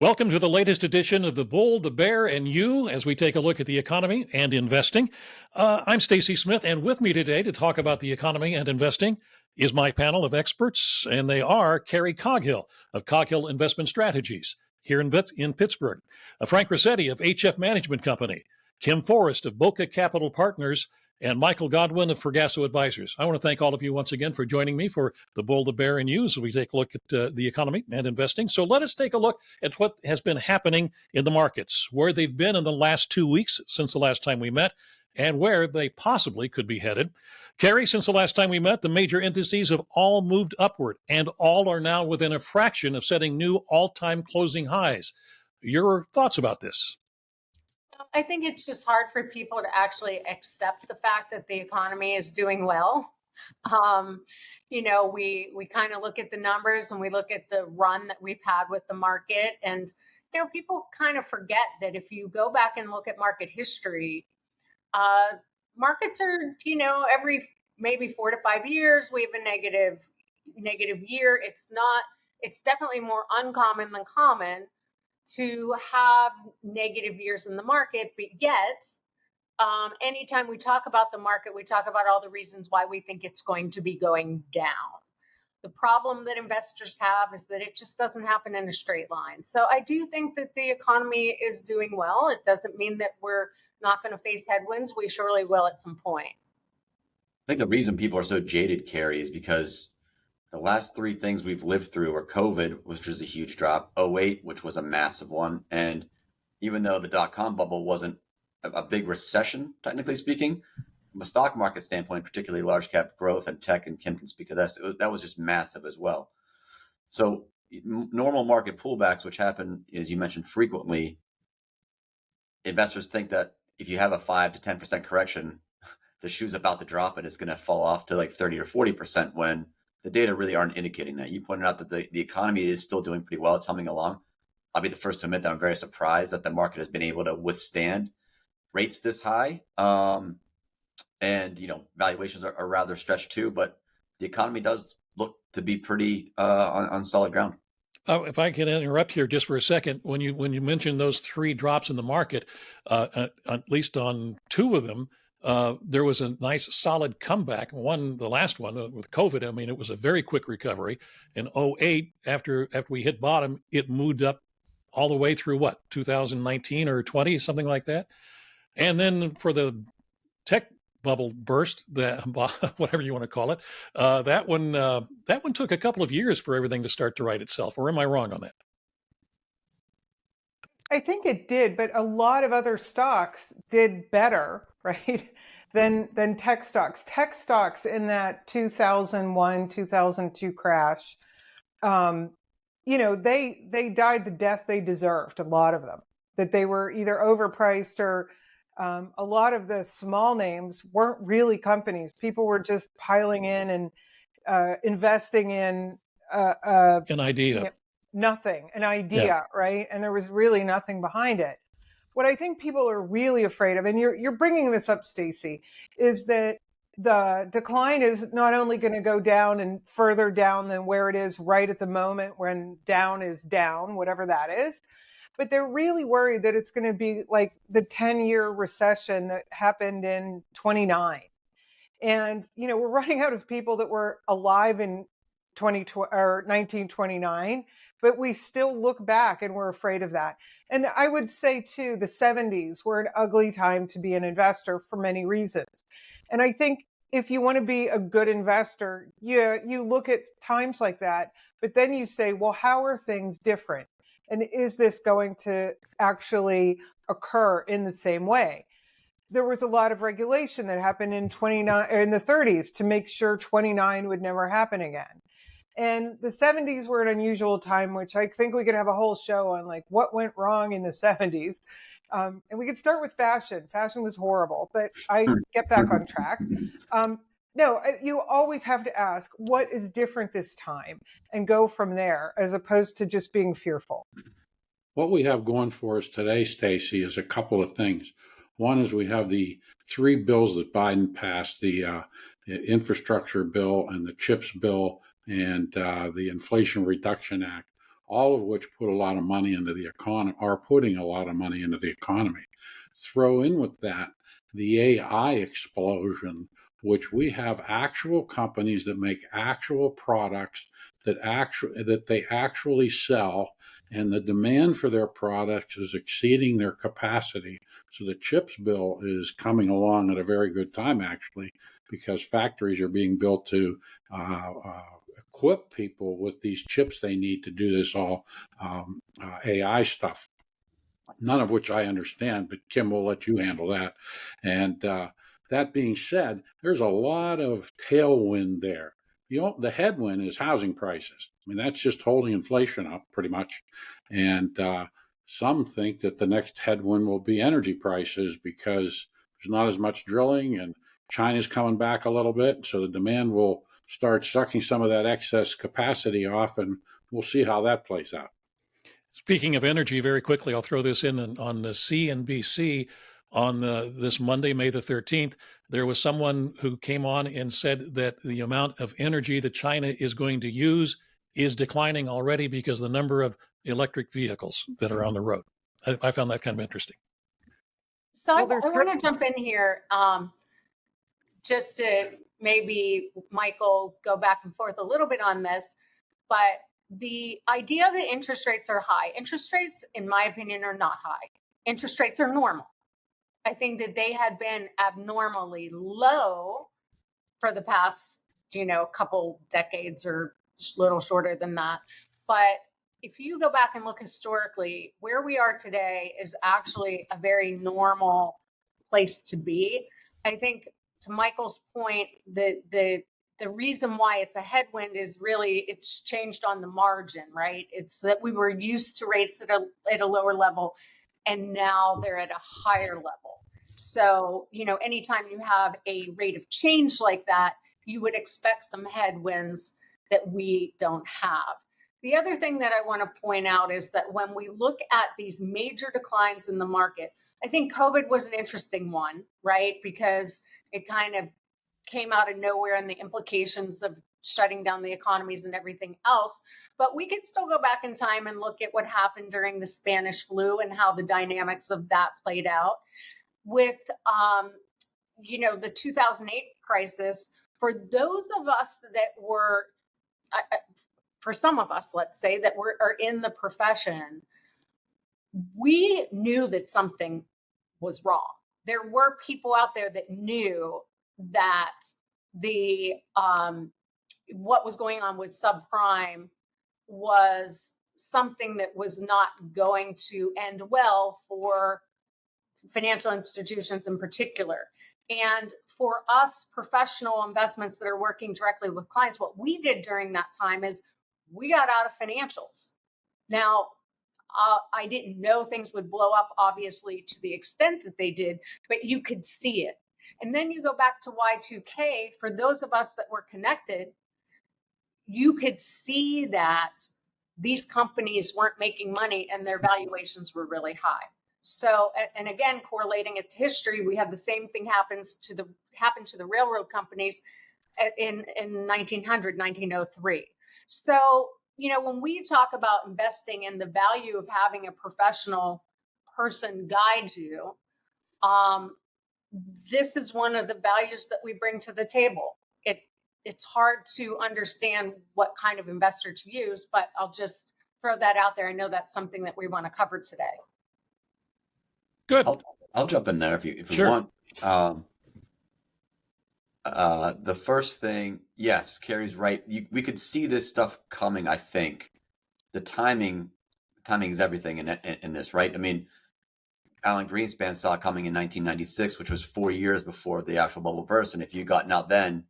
Welcome to the latest edition of The Bull, the Bear, and You as we take a look at the economy and investing. I'm Stacy Smith, and with me today to talk about the economy and investing is my panel of experts, and they are Carrie Coghill of Coghill Investment Strategies here in Pittsburgh, Frank Rossetti of HF Management Company, Kim Forrest of Boca Capital Partners, and Michael Godwin of Fergasso Advisors. I want to thank all of you once again for joining me for The Bull, the Bear, and You as we take a look at the economy and investing. So let us take a look at what has been happening in the markets, where they've been in the last 2 weeks since the last time we met, and where they possibly could be headed. Carrie, since the last time we met, the major indices have all moved upward, and all are now within a fraction of setting new all-time closing highs. Your thoughts about this? I think it's just hard for people to actually accept the fact that the economy is doing well. Um, we kind of look at the numbers and we look at the run that we've had with the market, and people kind of forget that if you go back and look at market history, markets are every maybe 4 to 5 years we have a negative year. It's definitely more uncommon than common to have negative years in the market, but yet anytime we talk about the market, we talk about all the reasons why we think it's going to be going down. The problem that investors have is that it just doesn't happen in a straight line. So I do think that the economy is doing well. It doesn't mean that we're not going to face headwinds. We surely will at some point. I think the reason people are so jaded, Carrie, is because the last three things we've lived through are COVID, which was a huge drop, '08, which was a massive one. And even though the dot-com bubble wasn't a big recession, technically speaking, from a stock market standpoint, particularly large cap growth and tech, and Kim can speak of this, that was just massive as well. So normal market pullbacks, which happen, as you mentioned, frequently, investors think that if you have a 5 to 10% correction, the shoe's about to drop and it's going to fall off to like 30 or 40% when the data really aren't indicating that. You pointed out that the economy is still doing pretty well. It's humming along. I'll be the first to admit that I'm very surprised that the market has been able to withstand rates this high. And, valuations are rather stretched too, but the economy does look to be pretty on solid ground. If I can interrupt here just for a second, when you mentioned those three drops in the market, at least on two of them, there was a nice solid comeback. The last one with COVID, I mean, it was a very quick recovery. In '08, after we hit bottom, it moved up all the way through 2019 or 20, something like that. And then for the tech bubble burst, whatever you want to call it, that one took a couple of years for everything to start to right itself. Or am I wrong on that? I think it did, but a lot of other stocks did better, right, than tech stocks. Tech stocks in that 2001, 2002 crash, they died the death they deserved, a lot of them, that they were either overpriced or a lot of the small names weren't really companies. People were just piling in and investing in an idea. An idea, right? And there was really nothing behind it. What I think people are really afraid of, and you're bringing this up, Stacy, is that the decline is not only going to go down and further down than where it is right at the moment when down is down, whatever that is, but they're really worried that it's going to be like the 10-year recession that happened in '29. And, we're running out of people that were alive in 1929, but we still look back and we're afraid of that. And I would say too, the '70s were an ugly time to be an investor for many reasons. And I think if you want to be a good investor, you look at times like that, but then you say, well, how are things different? And is this going to actually occur in the same way? There was a lot of regulation that happened in the '30s to make sure '29 would never happen again. And the '70s were an unusual time, which I think we could have a whole show on, like what went wrong in the '70s. And we could start with fashion. Fashion was horrible, but I get back on track. No, you always have to ask, what is different this time? And go from there, as opposed to just being fearful. What we have going for us today, Stacy, is a couple of things. One is we have the three bills that Biden passed, the infrastructure bill and the CHIPS bill and the Inflation Reduction Act, all of which put a lot of money into the economy, are putting a lot of money into the economy. Throw in with that the AI explosion, which we have actual companies that make actual products that they actually sell, and the demand for their products is exceeding their capacity. So the chips bill is coming along at a very good time, actually, because factories are being built to equip people with these chips they need to do this all AI stuff. None of which I understand, but Kim will let you handle that. And that being said, there's a lot of tailwind there. The headwind is housing prices. I mean, that's just holding inflation up pretty much. And some think that the next headwind will be energy prices because there's not as much drilling and China's coming back a little bit. So the demand will start sucking some of that excess capacity off, and we'll see how that plays out. Speaking of energy, very quickly, I'll throw this in on the CNBC on this Monday, May the 13th. There was someone who came on and said that the amount of energy that China is going to use is declining already because of the number of electric vehicles that are on the road. I found that kind of interesting. So Well, I want to jump in here just to maybe, Michael, go back and forth a little bit on this. But the idea that interest rates are high, interest rates, in my opinion, are not high. Interest rates are normal. I think that they had been abnormally low for the past, couple decades or just a little shorter than that. But if you go back and look historically, where we are today is actually a very normal place to be. I think, to Michael's point, the reason why it's a headwind is really it's changed on the margin, right? It's that we were used to rates at a lower level, and now they're at a higher level. So, anytime you have a rate of change like that, you would expect some headwinds that we don't have. The other thing that I want to point out is that when we look at these major declines in the market, I think COVID was an interesting one, right? Because it kind of came out of nowhere and the implications of shutting down the economies and everything else. But we could still go back in time and look at what happened during the Spanish flu and how the dynamics of that played out. With, the 2008 crisis, for those of us that were, for some of us, let's say, that are in the profession, we knew that something was wrong. There were people out there that knew that the what was going on with subprime was something that was not going to end well for financial institutions in particular. And for us professional investments that are working directly with clients, what we did during that time is we got out of financials. Now, I didn't know things would blow up, obviously, to the extent that they did, but you could see it. And then you go back to Y2K. For those of us that were connected, you could see that these companies weren't making money and their valuations were really high. So, and again, correlating it to history, we have the same thing happened to the railroad companies in 1900, 1903. So, when we talk about investing and the value of having a professional person guide you, this is one of the values that we bring to the table. It's hard to understand what kind of investor to use, but I'll just throw that out there. I know that's something that we want to cover today. Good. I'll jump in there if you Sure. want. The first thing, yes, Carrie's right. We could see this stuff coming. I think the timing is everything in this, right? I mean, Alan Greenspan saw it coming in 1996, which was 4 years before the actual bubble burst. And if you'd gotten out then,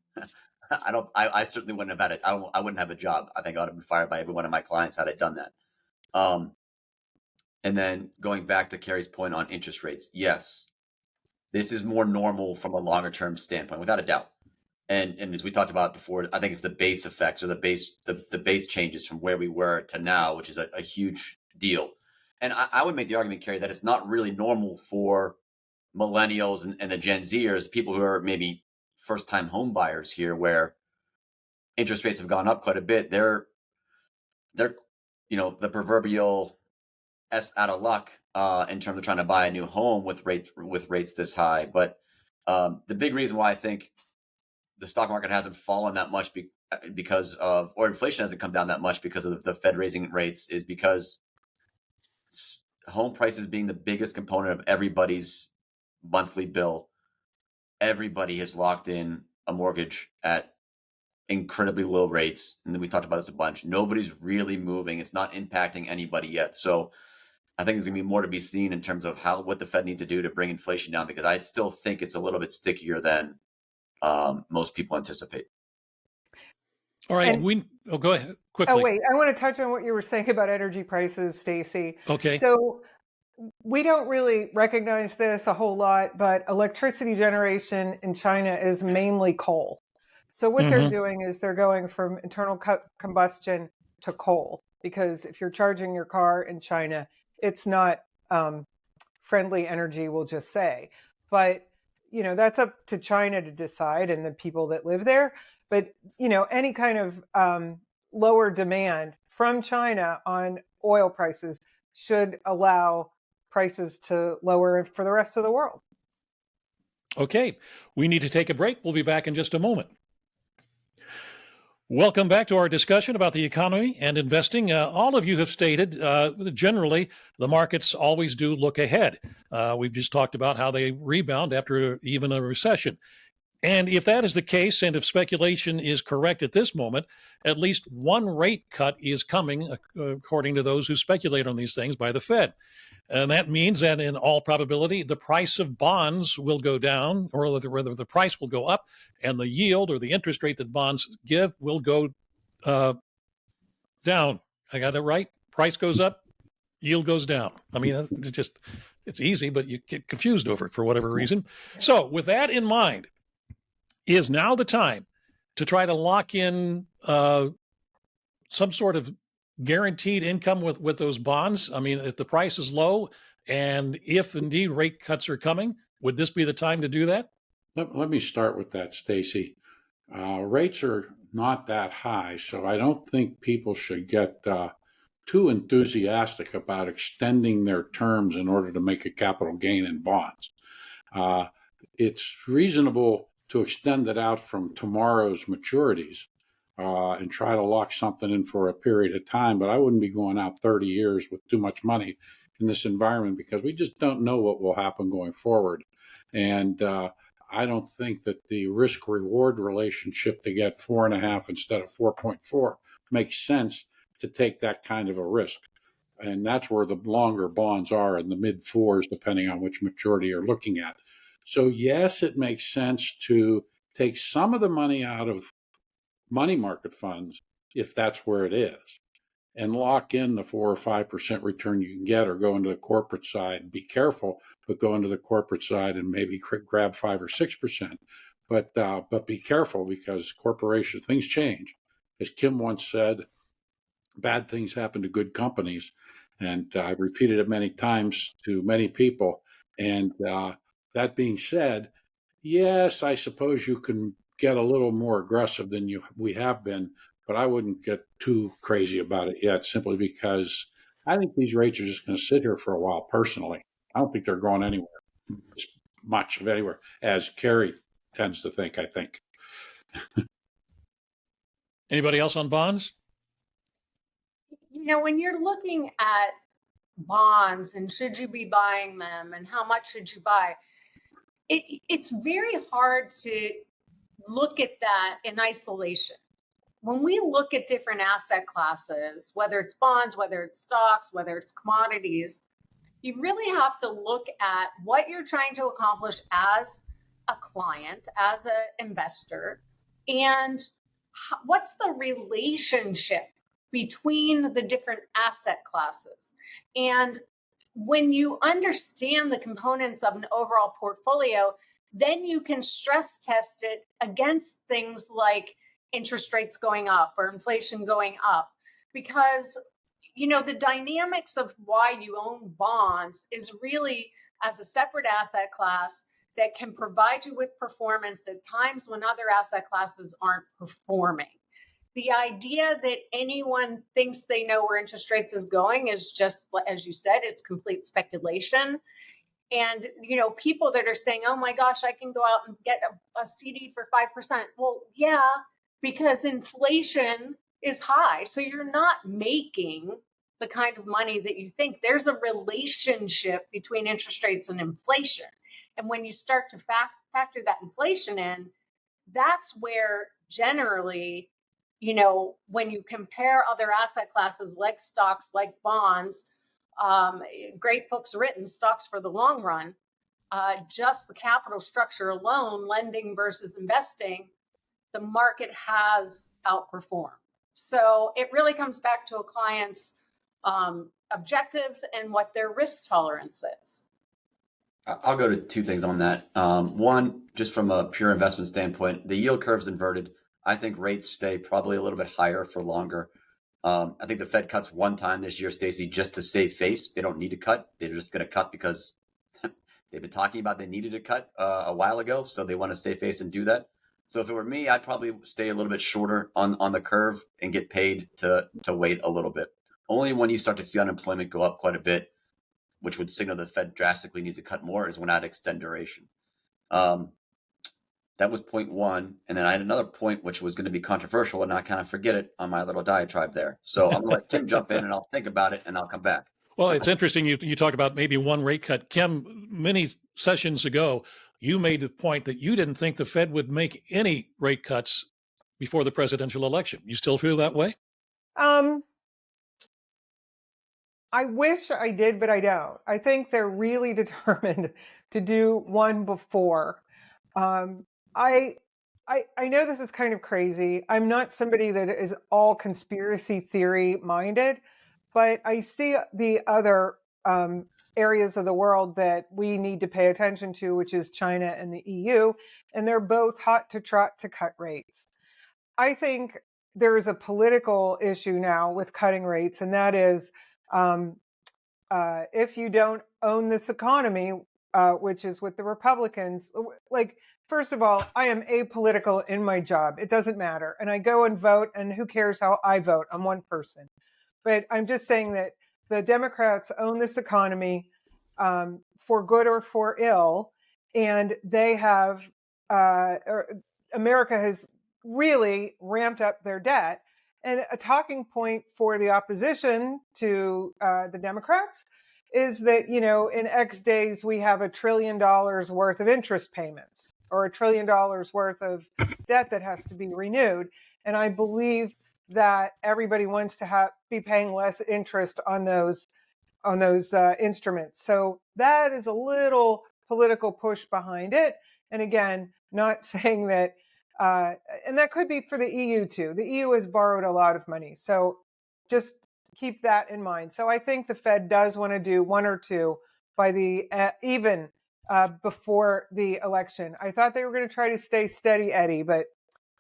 I certainly wouldn't have had it. I wouldn't have a job. I think I would have been fired by every one of my clients had I done that. And then going back to Carrie's point on interest rates, yes, this is more normal from a longer term standpoint, without a doubt. And as we talked about before, I think it's the base effects or the base changes from where we were to now, which is a huge deal. And I would make the argument, Carrie, that it's not really normal for millennials and the Gen Zers, people who are maybe first time home buyers here, where interest rates have gone up quite a bit. They're the proverbial S out of luck in terms of trying to buy a new home with rates this high. But the big reason why I think the stock market hasn't fallen that much because of, or inflation hasn't come down that much because of the Fed raising rates, is because home prices being the biggest component of everybody's monthly bill, everybody has locked in a mortgage at incredibly low rates. And then we talked about this a bunch. Nobody's really moving. It's not impacting anybody yet. So I think there's going to be more to be seen in terms of what the Fed needs to do to bring inflation down, because I still think it's a little bit stickier than most people anticipate. All right. And- go ahead quickly. Oh, wait, I want to touch on what you were saying about energy prices, Stacy. Okay. So we don't really recognize this a whole lot, but electricity generation in China is mainly coal. So what they're doing is they're going from internal combustion to coal, because if you're charging your car in China, it's not friendly energy, we'll just say. But, that's up to China to decide and the people that live there. But, any kind of lower demand from China on oil prices should allow prices to lower for the rest of the world. Okay. We need to take a break. We'll be back in just a moment. Welcome back to our discussion about the economy and investing. All of you have stated, generally, the markets always do look ahead. We've just talked about how they rebound after even a recession. And if that is the case, and if speculation is correct at this moment, at least one rate cut is coming, according to those who speculate on these things, by the Fed. And that means that in all probability, the price of bonds will go down, or rather the price will go up, and the yield or the interest rate that bonds give will go down. I got it right? Price goes up, yield goes down. I mean, it's easy, but you get confused over it for whatever reason. So with that in mind, is now the time to try to lock in some sort of guaranteed income with those bonds? I mean, if the price is low and if indeed rate cuts are coming, would this be the time to do that? Let me start with that, Stacy. Rates are not that high, so I don't think people should get too enthusiastic about extending their terms in order to make a capital gain in bonds. It's reasonable to extend it out from tomorrow's maturities and try to lock something in for a period of time. But I wouldn't be going out 30 years with too much money in this environment, because we just don't know what will happen going forward. And I don't think that the risk reward relationship to get 4.5 instead of 4.4 makes sense to take that kind of a risk. And that's where the longer bonds are, in the mid fours, depending on which maturity you're looking at. So yes, it makes sense to take some of the money out of money market funds, if that's where it is, and lock in the 4 or 5% return you can get, or go into the corporate side. Be careful, but go into the corporate side and maybe grab 5 or 6%. But be careful, because corporation things change. As Kim once said, bad things happen to good companies, and I've repeated it many times to many people. And that being said, yes, I suppose you can get a little more aggressive than we have been, but I wouldn't get too crazy about it yet, simply because I think these rates are just going to sit here for a while. Personally, I don't think they're going anywhere, much of anywhere, as Kerry tends to think. I think. Anybody else on bonds? When you're looking at bonds and should you be buying them and how much should you buy, it's very hard to look at that in isolation. When we look at different asset classes, whether it's bonds, whether it's stocks, whether it's commodities, you really have to look at what you're trying to accomplish as a client, as an investor, and what's the relationship between the different asset classes. And when you understand the components of an overall portfolio, then you can stress test it against things like interest rates going up or inflation going up. Because, the dynamics of why you own bonds is really as a separate asset class that can provide you with performance at times when other asset classes aren't performing. the idea that anyone thinks they know where interest rates is going is just, as you said, it's complete speculation. And, people that are saying, oh my gosh, I can go out and get a CD for 5%. Well, yeah, because inflation is high. So you're not making the kind of money that you think. There's a relationship between interest rates and inflation. And when you start to factor that inflation in, that's where generally, when you compare other asset classes like stocks, like bonds, great books written, Stocks for the Long Run, just the capital structure alone, lending versus investing, the market has outperformed. So it really comes back to a client's objectives and what their risk tolerance is. I'll go to two things on that. One, just from a pure investment standpoint, the yield curve's inverted. I think rates stay probably a little bit higher for longer. I think the Fed cuts one time this year, Stacey, just to save face. They don't need to cut. They're just going to cut because they've been talking about they needed to cut a while ago. So they want to save face and do that. So if it were me, I'd probably stay a little bit shorter on the curve and get paid to wait a little bit. Only when you start to see unemployment go up quite a bit, which would signal the Fed drastically needs to cut more, is when I'd extend duration. That was point one. And then I had another point, which was going to be controversial, and I kind of forget it on my little diatribe there. So I'm going to let Kim jump in, and I'll think about it, and I'll come back. Well, it's interesting. You talk about maybe one rate cut. Kim, many sessions ago, you made the point that you didn't think the Fed would make any rate cuts before the presidential election. You still feel that way? I wish I did, but I don't. I think they're really determined to do one before. I know this is kind of crazy. I'm not somebody that is all conspiracy theory minded, but I see the other areas of the world that we need to pay attention to, which is China and the EU, and they're both hot to trot to cut rates. I think there is a political issue now with cutting rates, and that is if you don't own this economy, which is with the Republicans, like, first of all, I am apolitical in my job. It doesn't matter. And I go and vote, and who cares how I vote? I'm one person. But I'm just saying that the Democrats own this economy for good or for ill. And they have, America has really ramped up their debt. And a talking point for the opposition to the Democrats is that, in X days, we have $1 trillion worth of interest payments or $1 trillion worth of debt that has to be renewed. And I believe that everybody wants to be paying less interest on those instruments. So that is a little political push behind it. And again, not saying that, and that could be for the EU too. The EU has borrowed a lot of money. So just keep that in mind. So I think the Fed does want to do one or two by the even before the election. I thought they were going to try to stay steady, Eddie, but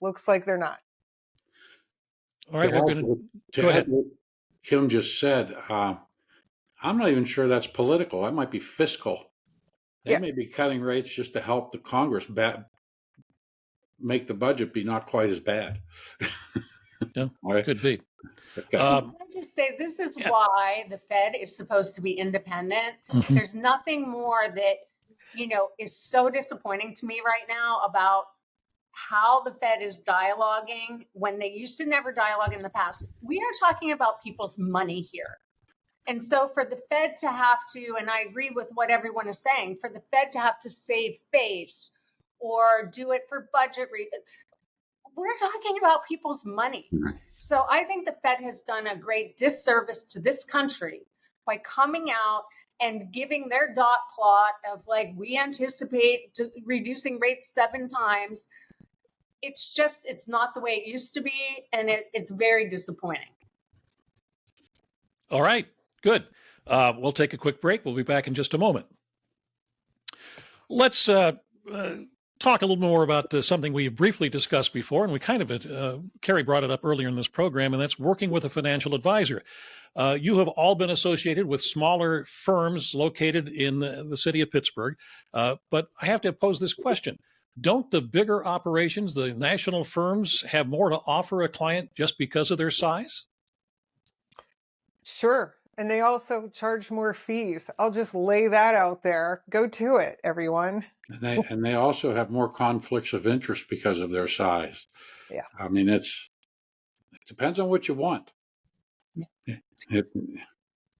looks like they're not. All right, we're going to go ahead. What Kim just said, I'm not even sure that's political. That might be fiscal. They may be cutting rates just to help the Congress make the budget be not quite as bad. Yeah, could be. Okay. Can I just say, this is why the Fed is supposed to be independent. Mhm. There's nothing more that, is so disappointing to me right now about how the Fed is dialoguing when they used to never dialogue in the past. We are talking about people's money here. And so for the Fed to have to, and I agree with what everyone is saying, for the Fed to have to save face or do it for budget reasons, we're talking about people's money. So I think the Fed has done a great disservice to this country by coming out and giving their dot plot of like, we anticipate reducing rates 7 times. It's not the way it used to be. And it's very disappointing. All right, good. We'll take a quick break. We'll be back in just a moment. Let's talk a little more about something we briefly discussed before, and we kind of, Carrie brought it up earlier in this program, and that's working with a financial advisor. You have all been associated with smaller firms located in the city of Pittsburgh, but I have to pose this question. don't the bigger operations, the national firms, have more to offer a client just because of their size? Sure. And they also charge more fees. I'll just lay that out there. Go to it, everyone. And they also have more conflicts of interest because of their size. Yeah. I mean, it depends on what you want. It,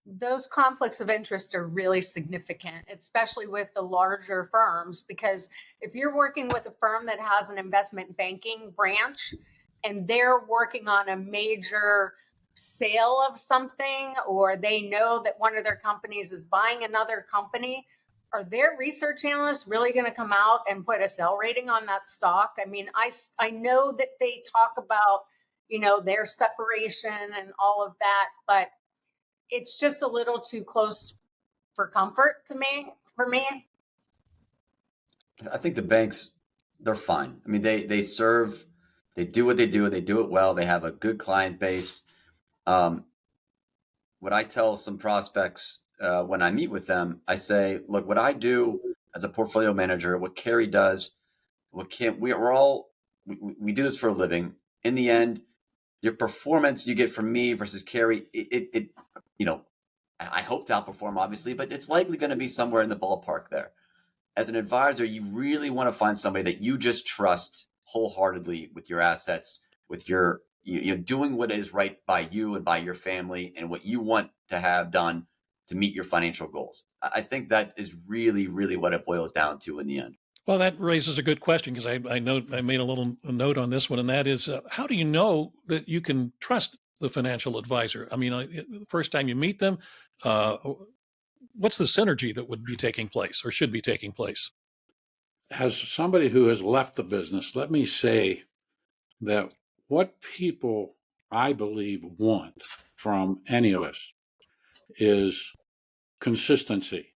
Those conflicts of interest are really significant, especially with the larger firms, because if you're working with a firm that has an investment banking branch and they're working on a major sale of something, or they know that one of their companies is buying another company, are their research analysts really going to come out and put a sell rating on that stock? I mean, I know that they talk about, their separation and all of that, but it's just a little too close for comfort for me. I think the banks, they're fine. I mean, they do what they do, and they do it well. They have a good client base. What I tell some prospects when I meet with them, I say, look, what I do as a portfolio manager, what Carrie does, we do this for a living. In the end, your performance you get from me versus Carrie, I hope to outperform, obviously, but it's likely going to be somewhere in the ballpark there. As an advisor, you really want to find somebody that you just trust wholeheartedly with your assets, with your doing what is right by you and by your family and what you want to have done to meet your financial goals. I think that is really, really what it boils down to in the end. Well, that raises a good question, because I know I made a little note on this one, and that is, how do you know that you can trust the financial advisor? I mean, the first time you meet them, what's the synergy that would be taking place or should be taking place? as somebody who has left the business, let me say that what people, I believe, want from any of us is consistency,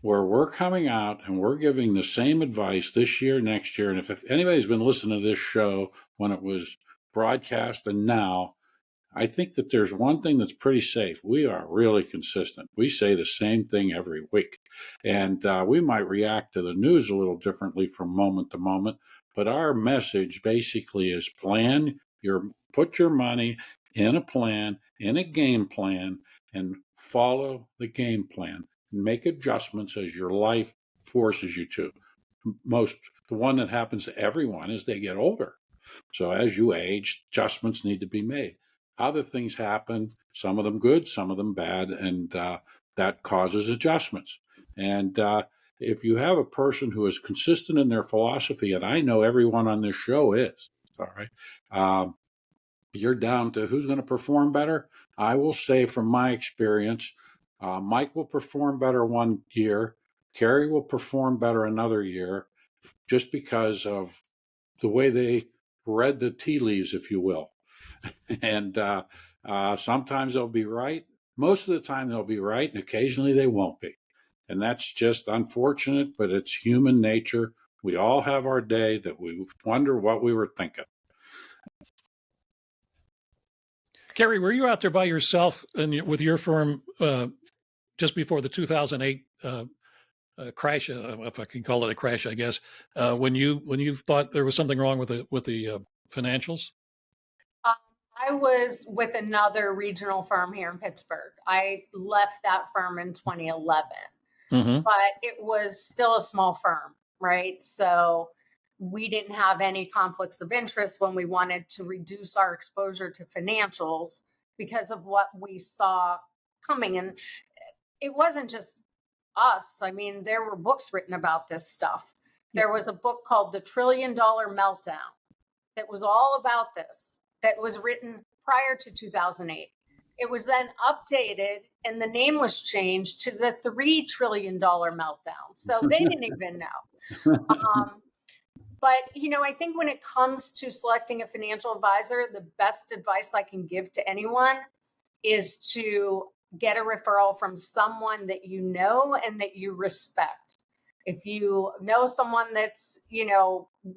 where we're coming out and we're giving the same advice this year, next year. And if anybody's been listening to this show when it was broadcast and now, I think that there's one thing that's pretty safe. We are really consistent. We say the same thing every week. And we might react to the news a little differently from moment to moment, but our message basically is put your money in a plan, in a game plan, and follow the game plan. Make adjustments as your life forces you to. The one that happens to everyone is they get older. So as you age, adjustments need to be made. Other things happen, some of them good, some of them bad, and that causes adjustments. And if you have a person who is consistent in their philosophy, and I know everyone on this show is, all right, you're down to who's going to perform better. I will say from my experience, Mike will perform better one year, Carrie will perform better another year, just because of the way they read the tea leaves, if you will. And sometimes they'll be right. Most of the time they'll be right, and occasionally they won't be. And that's just unfortunate, but it's human nature. We all have our day that we wonder what we were thinking. Carrie, were you out there by yourself and with your firm just before the 2008 crash, if I can call it a crash, I guess, when you thought there was something wrong with the financials? I was with another regional firm here in Pittsburgh. I left that firm in 2011, but it was still a small firm, right? So we didn't have any conflicts of interest when we wanted to reduce our exposure to financials because of what we saw coming. And it wasn't just us. I mean, there were books written about this stuff. There was a book called The $1 Trillion Meltdown that was all about this, that was written prior to 2008. It was then updated and the name was changed to the $3 Trillion Meltdown. So they didn't even know. But, I think when it comes to selecting a financial advisor, the best advice I can give to anyone is to get a referral from someone that you know and that you respect. If you know someone that's,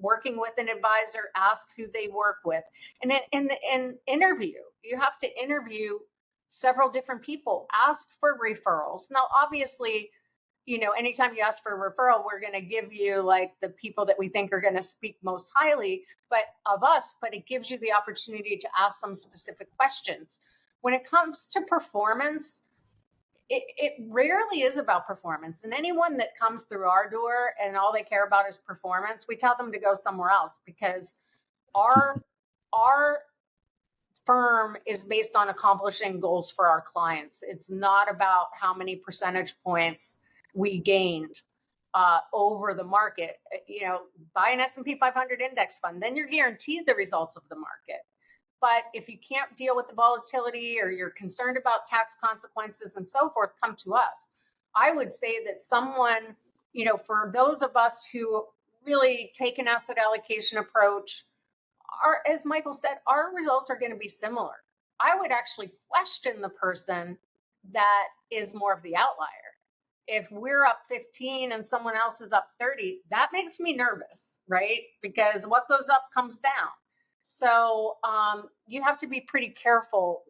working with an advisor, ask who they work with, and interview. You have to interview several different people. Ask for referrals. Now, obviously, anytime you ask for a referral, we're going to give you like the people that we think are going to speak most highly of us, but it gives you the opportunity to ask some specific questions. When it comes to performance, it rarely is about performance. And anyone that comes through our door and all they care about is performance, we tell them to go somewhere else, because our firm is based on accomplishing goals for our clients. It's not about how many percentage points we gained over the market. Buy an S&P 500 index fund, then you're guaranteed the results of the market. But if you can't deal with the volatility, or you're concerned about tax consequences and so forth, come to us. I would say that someone, for those of us who really take an asset allocation approach, as Michael said, our results are going to be similar. I would actually question the person that is more of the outlier. If we're up 15 and someone else is up 30, that makes me nervous, right? Because what goes up comes down. So you have to be pretty careful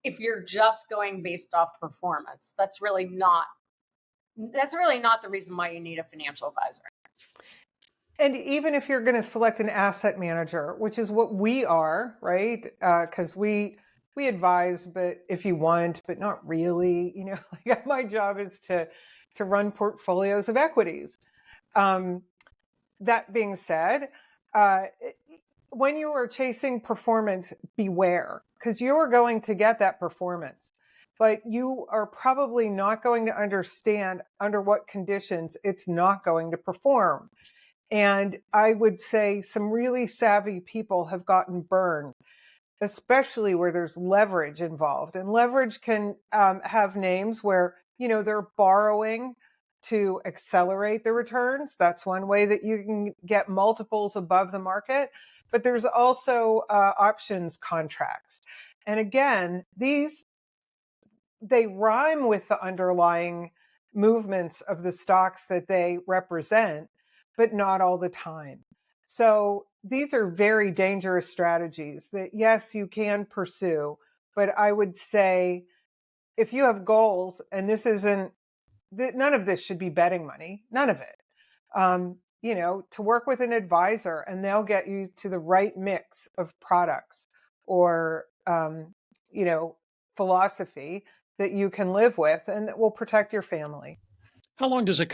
if you're just going based off performance. That's really not the reason why you need a financial advisor. And even if you're going to select an asset manager, which is what we are, right? Because we advise, but if you want, but not really. Like my job is to run portfolios of equities. That being said, when you are chasing performance, beware, because you are going to get that performance, but you are probably not going to understand under what conditions it's not going to perform. And I would say some really savvy people have gotten burned, especially where there's leverage involved. And leverage can have names where, they're borrowing to accelerate the returns. That's one way that you can get multiples above the market. But there's also options contracts. And again, they rhyme with the underlying movements of the stocks that they represent, but not all the time. So these are very dangerous strategies that, yes, you can pursue. But I would say if you have goals, and none of this should be betting money, none of it. To work with an advisor, and they'll get you to the right mix of products or, philosophy that you can live with and that will protect your family. How long does it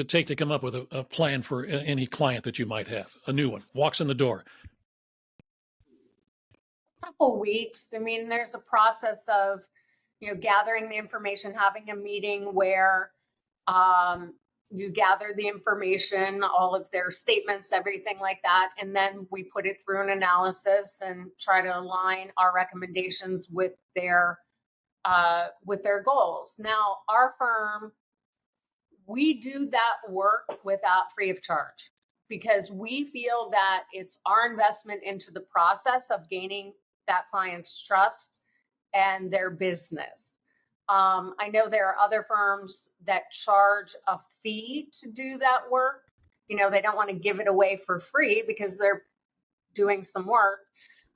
take to come up with a plan for any client that you might have? A new one walks in the door. Couple weeks. I mean, there's a process of, gathering the information, having a meeting where you gather the information, all of their statements, everything like that. And then we put it through an analysis and try to align our recommendations with their goals. Now, our firm, we do that work free of charge, because we feel that it's our investment into the process of gaining that client's trust and their business. I know there are other firms that charge a fee to do that work. They don't want to give it away for free because they're doing some work.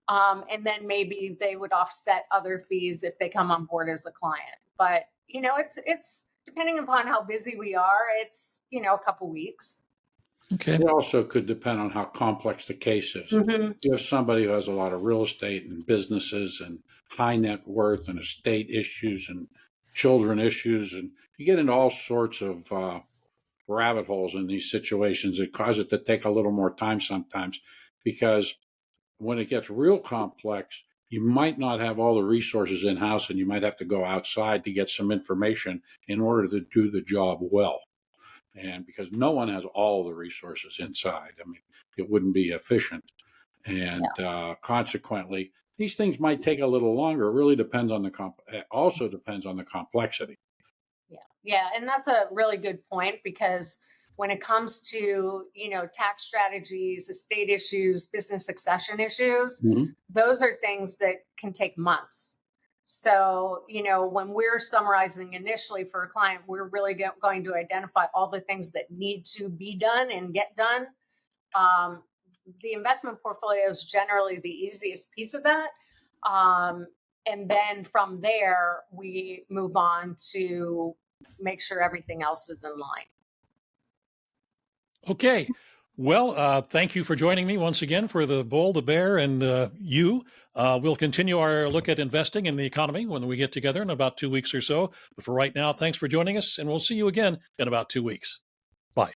And then maybe they would offset other fees if they come on board as a client. But, it's depending upon how busy we are, it's, a couple weeks. Okay. It also could depend on how complex the case is. Mm-hmm. You have somebody who has a lot of real estate and businesses and high net worth and estate issues and children issues, and you get into all sorts of rabbit holes in these situations. It causes it to take a little more time sometimes, because when it gets real complex, you might not have all the resources in-house, and you might have to go outside to get some information in order to do the job well. And because no one has all the resources inside, I mean, it wouldn't be efficient. And consequently, these things might take a little longer. It really depends on also depends on the complexity. Yeah. And that's a really good point, because when it comes to, tax strategies, estate issues, business succession issues, those are things that can take months. So, when we're summarizing initially for a client, we're really going to identify all the things that need to be done and get done. The investment portfolio is generally the easiest piece of that. And then from there, we move on to make sure everything else is in line. Okay. Well, thank you for joining me once again for the Bull, the Bear, and you. We'll continue our look at investing in the economy when we get together in about 2 weeks or so. But for right now, thanks for joining us, and we'll see you again in about 2 weeks. Bye.